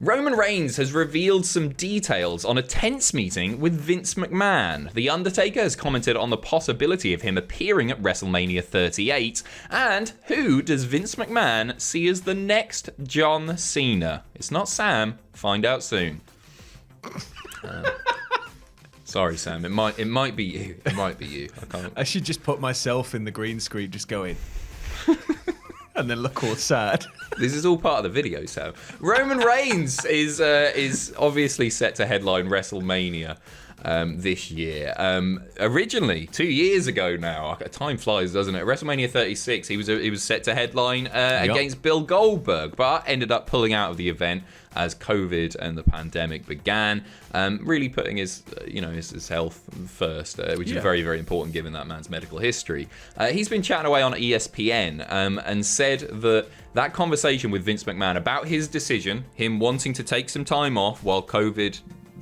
Roman Reigns has revealed some details on a tense meeting with Vince McMahon. The Undertaker has commented on the possibility of him appearing at WrestleMania 38. And who does Vince McMahon see as the next John Cena? It's not Sam. Find out soon. Sorry, Sam. It might be you. It might be you. I should just put myself in the green screen, just going, and then look all sad. This is all part of the video, Sam. Roman Reigns is obviously set to headline WrestleMania this year. Originally, 2 years ago now, time flies, doesn't it? WrestleMania 36, he was set to headline against Bill Goldberg, but ended up pulling out of the event as COVID and the pandemic began, really putting his health first, which is very, very important given that man's medical history. He's been chatting away on ESPN and said that conversation with Vince McMahon about his decision, him wanting to take some time off while COVID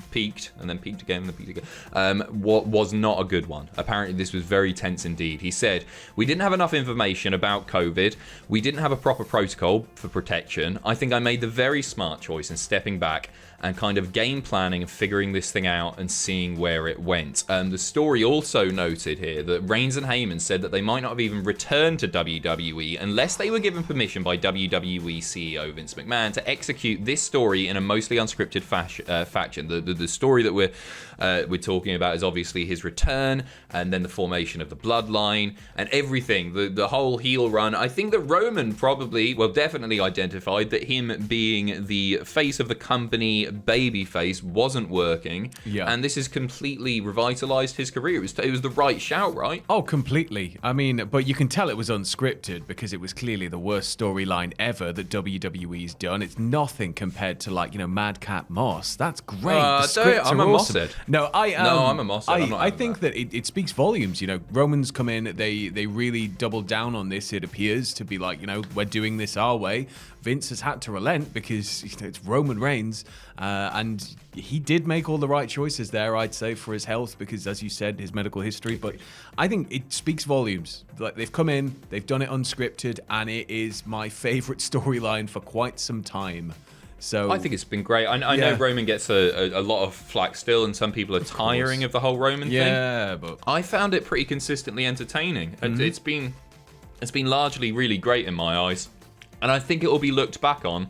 peaked and then peaked again and then peaked again, was not a good one. Apparently this was very tense indeed. He said, "We didn't have enough information about COVID. We didn't have a proper protocol for protection. I think I made the very smart choice in stepping back and kind of game planning and figuring this thing out and seeing where it went." The story also noted here that Reigns and Heyman said that they might not have even returned to WWE unless they were given permission by WWE CEO Vince McMahon to execute this story in a mostly unscripted fashion. The story that we're talking about is obviously his return and then the formation of the bloodline and everything, the whole heel run. I think that Roman definitely identified that him being the face of the company, babyface, wasn't working, and this has completely revitalized his career. It was the right shout, right? Oh, completely. I mean, but you can tell it was unscripted because it was clearly the worst storyline ever that WWE's done. It's nothing compared to Madcap Moss. That's great. I'm a Mosshead. No, I'm a Mosshead. I think that it speaks volumes. Romans come in, they really doubled down on this. It appears to be like, we're doing this our way. Vince has had to relent because it's Roman Reigns, and he did make all the right choices there, I'd say, for his health because, as you said, his medical history. But I think it speaks volumes. Like, they've come in, they've done it unscripted, and it is my favorite storyline for quite some time. So I think it's been great. I know Roman gets a lot of flack still, and some people are tiring of the whole Roman thing. Yeah, but I found it pretty consistently entertaining. And it's been largely really great in my eyes, and I think it will be looked back on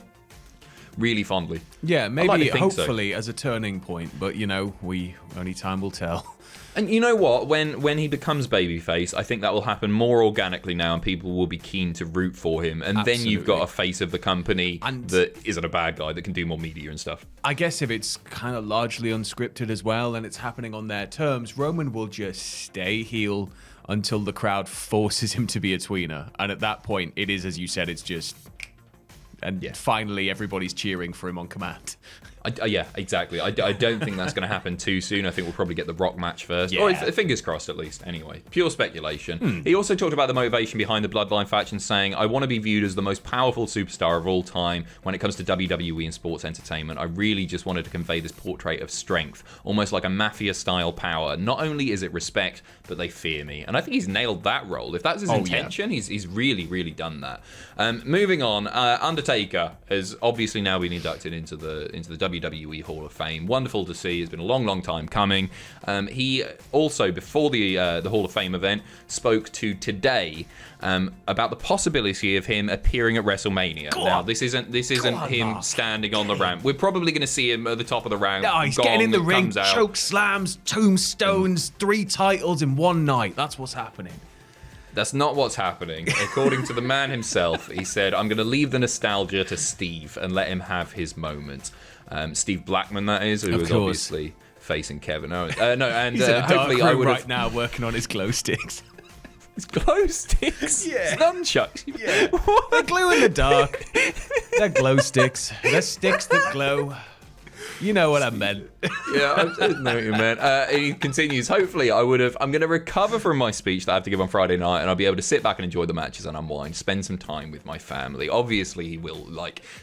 really fondly. Yeah, maybe hopefully as a turning point, but only time will tell. And you know what? When he becomes babyface, I think that will happen more organically now, and people will be keen to root for him. And Absolutely. Then you've got a face of the company that isn't a bad guy that can do more media and stuff. I guess if it's kind of largely unscripted as well, and it's happening on their terms, Roman will just stay heel until the crowd forces him to be a tweener. And at that point, it is, as you said, it's just... And finally, everybody's cheering for him on command. Yeah, exactly. I don't think that's going to happen too soon. I think we'll probably get the Rock match first. Yeah. Or fingers crossed, at least. Anyway, pure speculation. He also talked about the motivation behind the Bloodline faction, saying, "I want to be viewed as the most powerful superstar of all time when it comes to WWE and sports entertainment. I really just wanted to convey this portrait of strength, almost like a mafia-style power. Not only is it respect, but they fear me." And I think he's nailed that role. If that's his intention, he's really, really done that. Moving on, Undertaker has obviously now been inducted into the WWE Hall of Fame. Wonderful to see. It's been a long, long time coming. He also, before the Hall of Fame event, spoke to Today about the possibility of him appearing at WrestleMania. Now, this isn't him standing on the ramp. We're probably going to see him at the top of the ramp. No, he's getting in the ring, choke slams, tombstones, 3 titles in one night. That's what's happening. That's not what's happening. According to the man himself, he said, "I'm going to leave the nostalgia to Steve and let him have his moment." Steve Blackman, that is, who was obviously facing Kevin Owens. He's in a dark room right now working on his glow sticks. His glow sticks? Yeah. His nunchucks? Yeah. They glow in the dark. They're glow sticks. They're sticks that glow. You know what I meant. Yeah, I know what you meant. He continues, "Hopefully I'm going to recover from my speech that I have to give on Friday night, and I'll be able to sit back and enjoy the matches and unwind, spend some time with my family." Obviously, he will,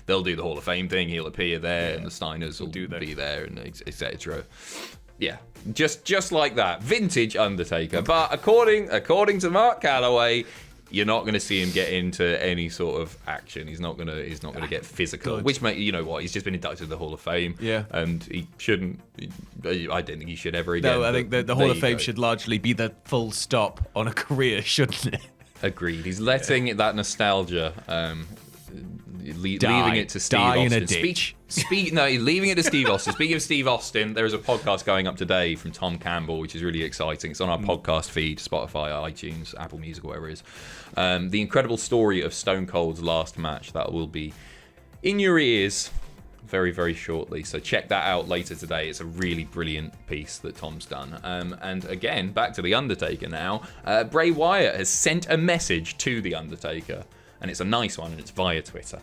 they'll do the Hall of Fame thing. He'll appear there, and the Steiners will be there, and etc. Yeah, just like that. Vintage Undertaker. But according to Mark Calloway, you're not going to see him get into any sort of action. He's not going to get physical. Good. Which, you know what? He's just been inducted to the Hall of Fame. Yeah. And he shouldn't. I don't think he should ever again. No, I think the Hall of Fame should largely be the full stop on a career, shouldn't it? Agreed. He's letting that nostalgia. Leaving it to Steve Austin. In a ditch. Leaving it to Steve Austin. Speaking of Steve Austin, there is a podcast going up today from Tom Campbell, which is really exciting. It's on our podcast feed, Spotify, iTunes, Apple Music, whatever it is. The incredible story of Stone Cold's last match that will be in your ears very, very shortly. So check that out later today. It's a really brilliant piece that Tom's done. And again, back to The Undertaker now. Bray Wyatt has sent a message to The Undertaker. And it's a nice one, and it's via Twitter.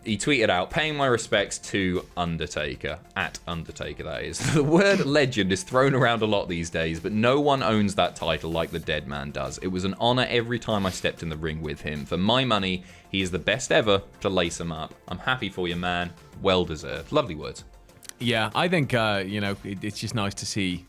He tweeted out, paying my respects to Undertaker, at Undertaker that is. The word legend is thrown around a lot these days, but no one owns that title like the dead man does. It was an honor every time I stepped in the ring with him. For my money, he is the best ever to lace him up. I'm happy for you, man. Well deserved. Lovely words. Yeah, I think, it's just nice to see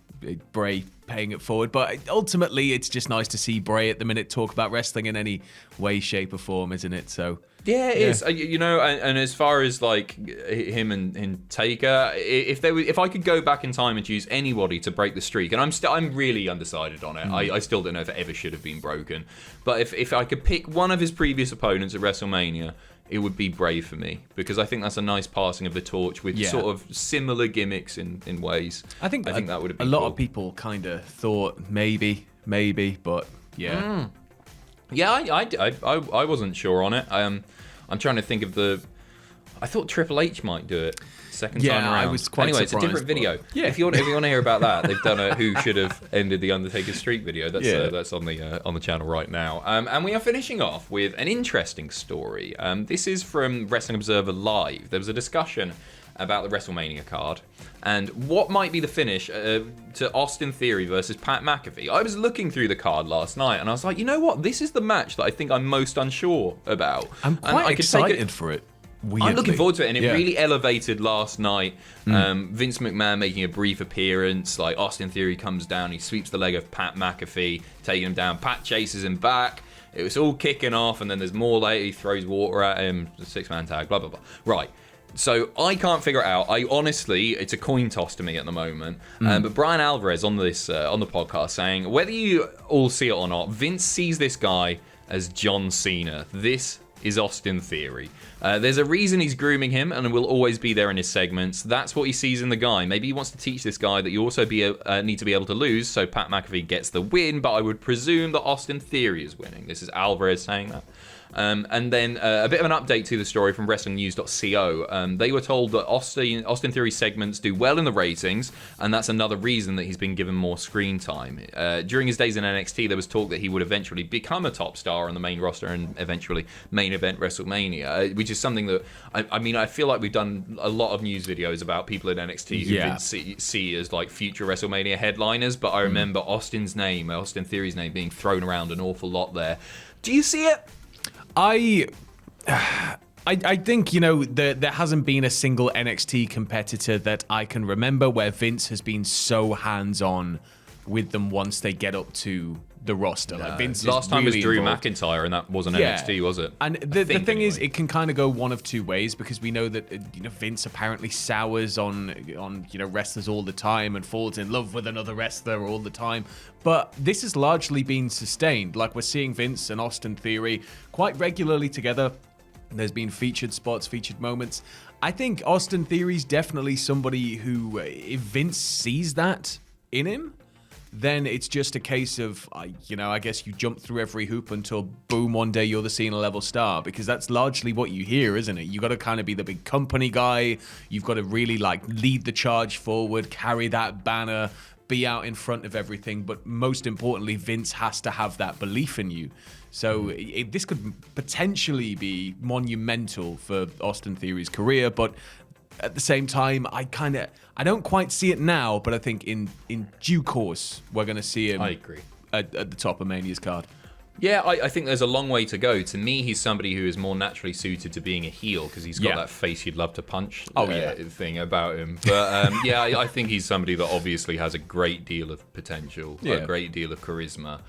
Bray paying it forward, but ultimately it's just nice to see Bray at the minute talk about wrestling in any way, shape or form, isn't it? So yeah, it is. And as far as like him and Taker, if I could go back in time and choose anybody to break the streak, and I'm really undecided on it. I still don't know if it ever should have been broken, but if I could pick one of his previous opponents at WrestleMania, it would be Bray for me, because I think that's a nice passing of the torch with sort of similar gimmicks in ways. I think that would have been a lot cool. of people kind of thought maybe, but yeah. Yeah, I wasn't sure on it. I'm trying to think of I thought Triple H might do it second time around. I was quite anyway, surprised, it's a different video. Yeah. If you want to hear about that, they've done a Who Should Have Ended the Undertaker Streak video. That's on the channel right now. And we are finishing off with an interesting story. This is from Wrestling Observer Live. There was a discussion about the WrestleMania card and what might be the finish to Austin Theory versus Pat McAfee. I was looking through the card last night and I was like, you know what? This is the match that I think I'm most unsure about. I'm quite excited for it. Weirdly. I'm looking forward to it, and it really elevated last night. Vince McMahon making a brief appearance, like Austin Theory comes down, he sweeps the leg of Pat McAfee, taking him down. Pat chases him back. It was all kicking off, and then there's more later. He throws water at him, 6-man tag, blah, blah, blah. Right. So I can't figure it out. It's a coin toss to me at the moment. But Brian Alvarez on the podcast saying, whether you all see it or not, Vince sees this guy as John Cena. This is Austin Theory. There's a reason he's grooming him and will always be there in his segments. That's what he sees in the guy. Maybe he wants to teach this guy that you also need to be able to lose, so Pat McAfee gets the win, but I would presume that Austin Theory is winning. This is Alvarez saying that. And then a bit of an update to the story from WrestlingNews.co. They were told that Austin Theory segments do well in the ratings, and that's another reason that he's been given more screen time. During his days in NXT, there was talk that he would eventually become a top star on the main roster and eventually main event WrestleMania, which is something that, I feel like we've done a lot of news videos about people in NXT who didn't see as like future WrestleMania headliners, but I remember Austin Theory's name being thrown around an awful lot there. Do you see it? I think, there hasn't been a single NXT competitor that I can remember where Vince has been so hands-on with them once they get up to the roster. No. Like Vince Last time really was Drew involved. McIntyre, and that wasn't NXT, was it? And the thing is, it can kind of go one of two ways, because we know that Vince apparently sours on wrestlers all the time and falls in love with another wrestler all the time. But this has largely been sustained. Like, we're seeing Vince and Austin Theory quite regularly together. There's been featured spots, featured moments. I think Austin Theory's definitely somebody who, if Vince sees that in him, then it's just a case of, I guess you jump through every hoop until, boom, one day you're the Cena level star, because that's largely what you hear, isn't it? You got to kind of be the big company guy. You've got to really lead the charge forward, carry that banner, be out in front of everything. But most importantly, Vince has to have that belief in you. So this could potentially be monumental for Austin Theory's career, but at the same time, I don't quite see it now, but I think in due course, we're going to see him. I agree. At the top of Mania's card. Yeah, I think there's a long way to go. To me, he's somebody who is more naturally suited to being a heel, because he's got that face you'd love to punch thing about him. But I think he's somebody that obviously has a great deal of potential, a great deal of charisma.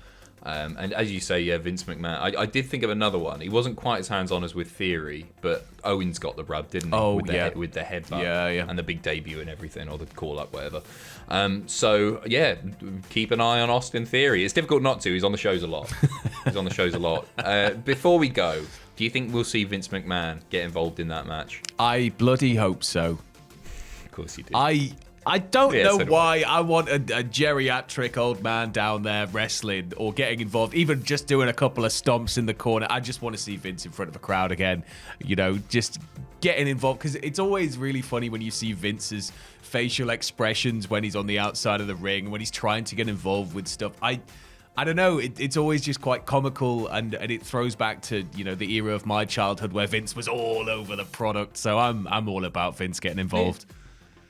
And as you say, yeah, Vince McMahon. I did think of another one. He wasn't quite as hands-on as with Theory, but Owens got the rub, didn't he? Oh, With the headbutt Yeah. and the big debut and everything, or the call-up, whatever. So, yeah, keep an eye on Austin Theory. It's difficult not to. He's on the shows a lot. Before we go, do you think we'll see Vince McMahon get involved in that match? I bloody hope so. Of course you do. I don't know so do why I want a geriatric old man down there wrestling or getting involved, even just doing a couple of stomps in the corner. I just want to see Vince in front of a crowd again, just getting involved, because it's always really funny when you see Vince's facial expressions when he's on the outside of the ring, when he's trying to get involved with stuff. I don't know, it's always just quite comical, and it throws back to, the era of my childhood where Vince was all over the product. So I'm all about Vince getting involved.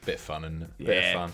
Bit of fun, and bit of fun.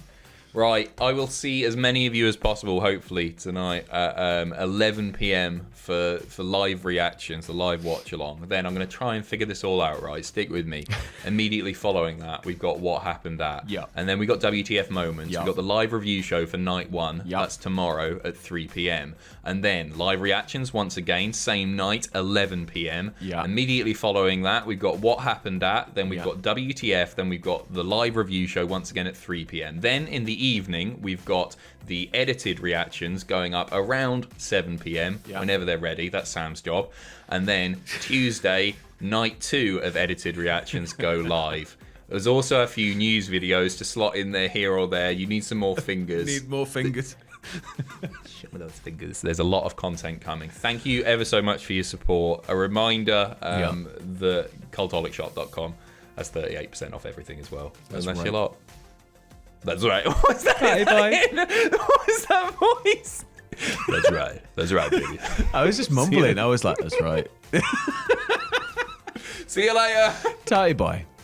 Right, I will see as many of you as possible, hopefully, tonight at 11 p.m. for live reactions, the live watch-along. Then I'm going to try and figure this all out, right? Stick with me. Immediately following that, we've got What Happened At. Yeah. And then we've got WTF Moments. Yeah. We've got the live review show for night one. Yeah. That's tomorrow at 3 p.m. And then live reactions, once again, same night, 11 p.m. Yeah. Immediately following that, we've got What Happened At. Then we've got WTF. Then we've got the live review show, once again, at 3 p.m. Then in the evening, we've got the edited reactions going up around 7 p.m. Whenever they're ready. That's Sam's job. And then Tuesday, night 2 of edited reactions go live. There's also a few news videos to slot in there here or there. You need some more fingers. Need more fingers. Shit with those fingers. There's a lot of content coming. Thank you ever so much for your support. A reminder, the cultaholicshop.com has 38% off everything as well. That's and that's right. your lot. That's right. What was that? Hey, bye. What was that voice? That's right. That's right, baby. I was just mumbling. I was like, that's right. See you later. Tatty bye.